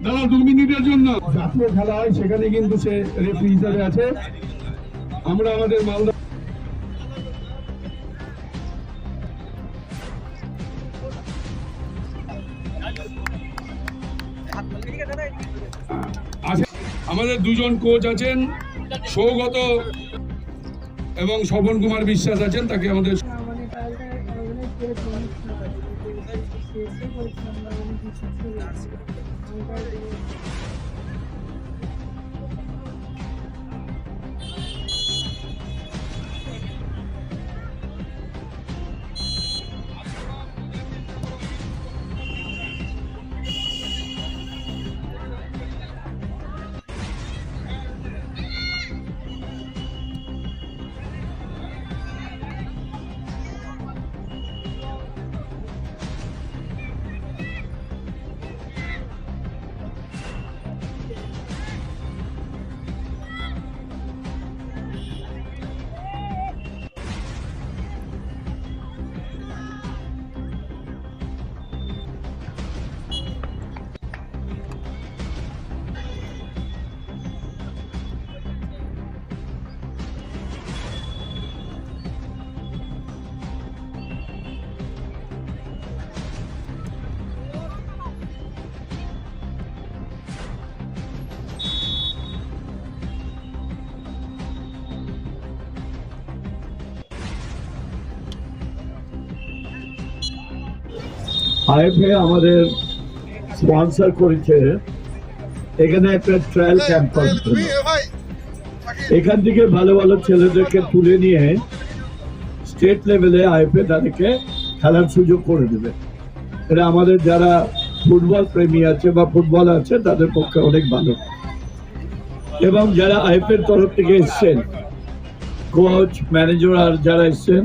দাদা 2 মিনিটের জন্য জাতীয় খেলা হয়, সেখানে কিন্তু সে রেফারি হিসাবে আছে। আমরা আমাদের মালদা আমাদের দুজন কোচ আছেন, সৌগত এবং স্বপন কুমার বিশ্বাস আছেন। তাকে আমাদের আইএফএ আমাদের স্পন্সর করেছে এখানে একটা ট্রায়াল ক্যাম্প করার জন্য। এখান থেকে ভালো ভালো ছেলেদেরকে তুলে নিয়ে স্টেট লেভেলে আইএফএ তাদেরকে খেলার সুযোগ করে দেবে। এটা আমাদের যারা ফুটবল প্রেমী আছে বা ফুটবল আছে তাদের পক্ষে অনেক ভালো। এবং যারা আইএফএর তরফ থেকে এসছেন, কোচ, ম্যানেজার আর যারা এসছেন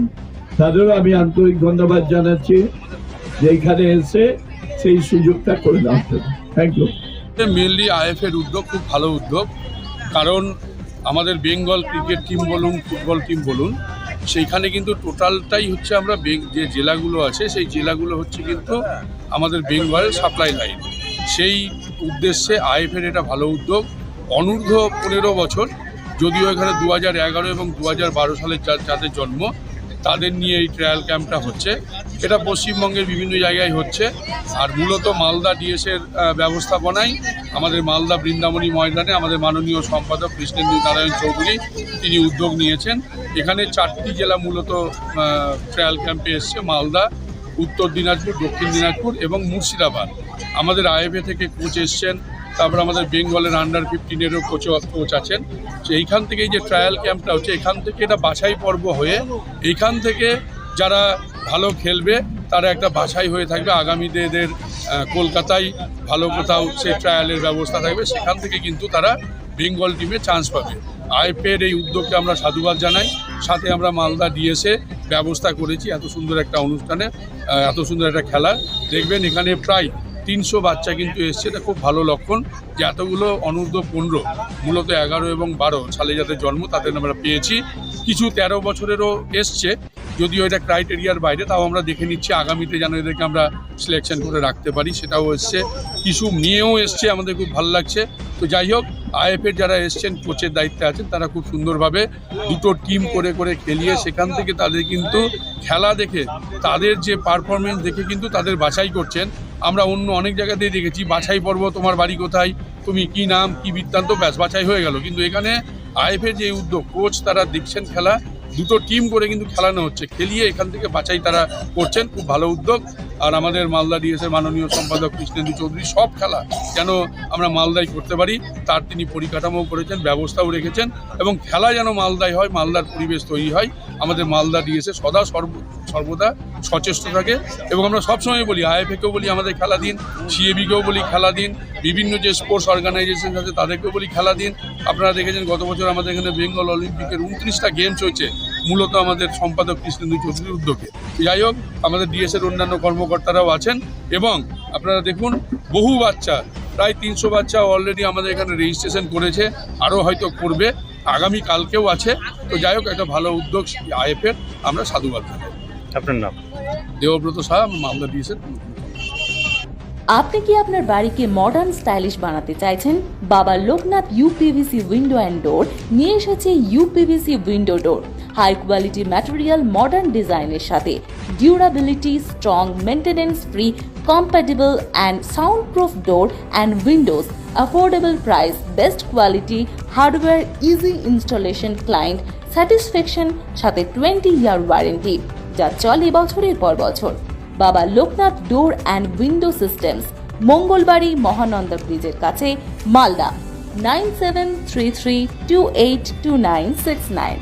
তাদেরও আমি আন্তরিক ধন্যবাদ জানাচ্ছি যে এখানে এসে সেই সুযোগটা করে দেওয়ার জন্য। Thank you. মেনলি আইএফএর উদ্যোগ খুব ভালো উদ্যোগ, কারণ আমাদের বেঙ্গল ক্রিকেট টিম বলুন, ফুটবল টিম বলুন, সেইখানে কিন্তু টোটালটাই হচ্ছে আমরা যে জেলাগুলো আছে সেই জেলাগুলো হচ্ছে কিন্তু আমাদের বেঙ্গল সাপ্লাই লাইন। সেই উদ্দেশ্যে আইএফএর এটা ভালো উদ্যোগ। অনূর্ধ্ব 15 বছর, যদিও এখানে 2011 এবং 2012 সালে যাদের জন্ম তাদের নিয়ে এই ট্রায়াল ক্যাম্পটা হচ্ছে। এটা পশ্চিমবঙ্গের বিভিন্ন জায়গায় হচ্ছে, আর মূলত মালদা ডিএসের ব্যবস্থাপনায় আমাদের মালদা বৃন্দাবনী ময়দানে আমাদের মাননীয় সম্পাদক কৃষ্ণেন্দু নারায়ণ চৌধুরী তিনি উদ্যোগ নিয়েছেন। এখানে 4টি জেলা মূলত ট্রায়াল ক্যাম্পে এসছে: মালদা, উত্তর দিনাজপুর, দক্ষিণ দিনাজপুর এবং মুর্শিদাবাদ। আমাদের আইএফএ থেকে কোচ এসছেন, তারপর আমাদের বেঙ্গলের আন্ডার 15-এরও কোচ আছেন। তো এইখান থেকে যে ট্রায়াল ক্যাম্পটা হচ্ছে, এখান থেকে এটা বাছাই পর্ব হয়ে এইখান থেকে যারা ভালো খেলবে তারা একটা বাছাই হয়ে থাকবে। আগামীতে এদের কলকাতায় ভালো কোথাও সেই ট্রায়ালের ব্যবস্থা থাকবে, সেখান থেকে কিন্তু তারা বেঙ্গল টিমে চান্স পাবে। আইএফএর এই উদ্যোগকে আমরা সাধুবাদ জানাই। সাথে আমরা মালদা ডিএসে ব্যবস্থা করেছি এত সুন্দর একটা অনুষ্ঠানে, এত সুন্দর একটা খেলা। দেখবেন এখানে প্রায় 300 বাচ্চা কিন্তু এসছে। এটা খুব ভালো লক্ষণ যে এতগুলো অনূর্ধ্ব 15, মূলত 11 এবং 12 সালে যাদের জন্ম তাদের আমরা পেয়েছি। কিছু 13 বছরেরও এসছে, যদিও এটা ক্রাইটেরিয়ার বাইরে, তাও আমরা দেখে নিচ্ছি আগামীতে যেন এদেরকে আমরা সিলেকশন করে রাখতে পারি, সেটাও এসছে। কিছু মেয়েও এসছে, আমাদের খুব ভালো লাগছে। তো যাই হোক, আইএফএর যারা এসছেন, কোচের দায়িত্বে আছেন, তারা খুব সুন্দরভাবে দুটো টিম করে খেলিয়ে সেখান থেকে তাদের কিন্তু খেলা দেখে, তাদের যে পারফরমেন্স দেখে কিন্তু তাদের বাছাই করছেন। আমরা অন্য অনেক জায়গাতেই দেখেছি বাছাই পর্ব, তোমার বাড়ি কোথায়, তুমি কি নাম, কি বৃত্তান্ত, ব্যাস বাছাই হয়ে গেল। কিন্তু এখানে আইএফএর যে উদ্যোগ, কোচ তারা দেখছেন খেলা, দুটো টিম করে কিন্তু খেলানো হচ্ছে, খেলিয়ে এখান থেকে বাছাই তারা করছেন। খুব ভালো উদ্যোগ। আর আমাদের মালদা ডিএসের মাননীয় সম্পাদক কৃষ্ণেন্দু চৌধুরী সব খেলা যেন আমরা মালদায় করতে পারি তার তিনি পরিকাঠামো করেছেন, ব্যবস্থাও রেখেছেন, এবং খেলা যেন মালদায় হয়, মালদার পরিবেশ তৈরি হয়। আমাদের মালদা ডিএসে সর্বদা সচেষ্ট থাকে। এবং আমরা সবসময় বলি, আইএফএকেও বলি আমাদের খেলা দিন, সিএবিকেও বলি খেলা দিন, বিভিন্ন যে স্পোর্টস অর্গানাইজেশন আছে তাদেরকেও বলি খেলা দিন। আপনারা দেখেছেন গত বছর আমাদের এখানে বেঙ্গল অলিম্পিকের 29টা গেমস হয়েছে, মূলত আমাদের সম্পাদক কৃষ্ণেন্দু চৌধুরীর উদ্যোগে। যাই হোক, আমাদের ডিএসের অন্যান্য কর্মকর্তারাও আছেন এবং আপনারা দেখুন বহু বাচ্চা, প্রায় 300 বাচ্চা অলরেডি আমাদের এখানে রেজিস্ট্রেশন করেছে, আরও হয়তো করবে, আগামী কালকেও আছে। তো যাই হোক, একটা ভালো উদ্যোগ আইএফের, আমরা সাধুবাদ জানাই। আপনার নাম? দেবব্রত সাহা, মামলা ডিএসের। আপনি কি আপনার বাড়িকে মডার্ন স্টাইলিশ বানাতে চাইছেন? বাবা Loknath uPVC window and door নিয়ে এসেছে ইউপিভিসি উইন্ডো ডোর, হাই কোয়ালিটি ম্যাটেরিয়াল, মডার্ন ডিজাইনের সাথে durability, strong, maintenance free, compatible and soundproof door and windows, affordable price, best quality, hardware, easy installation, client satisfaction, সাথে 20-year warranty যা চলে বছরের পর বছর। বাবা Loknath door and window systems, Mangalbari Mahananda ব্রিজের কাছে, মালদা, 9733282969।